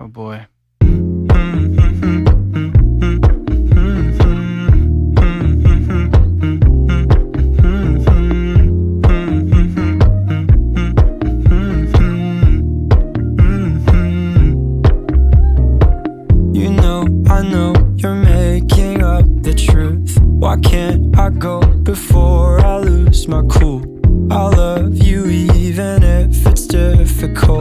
Oh boy. You know, I know you're making up the truth. Why can't I go before I lose my cool? I love you even if it's difficult.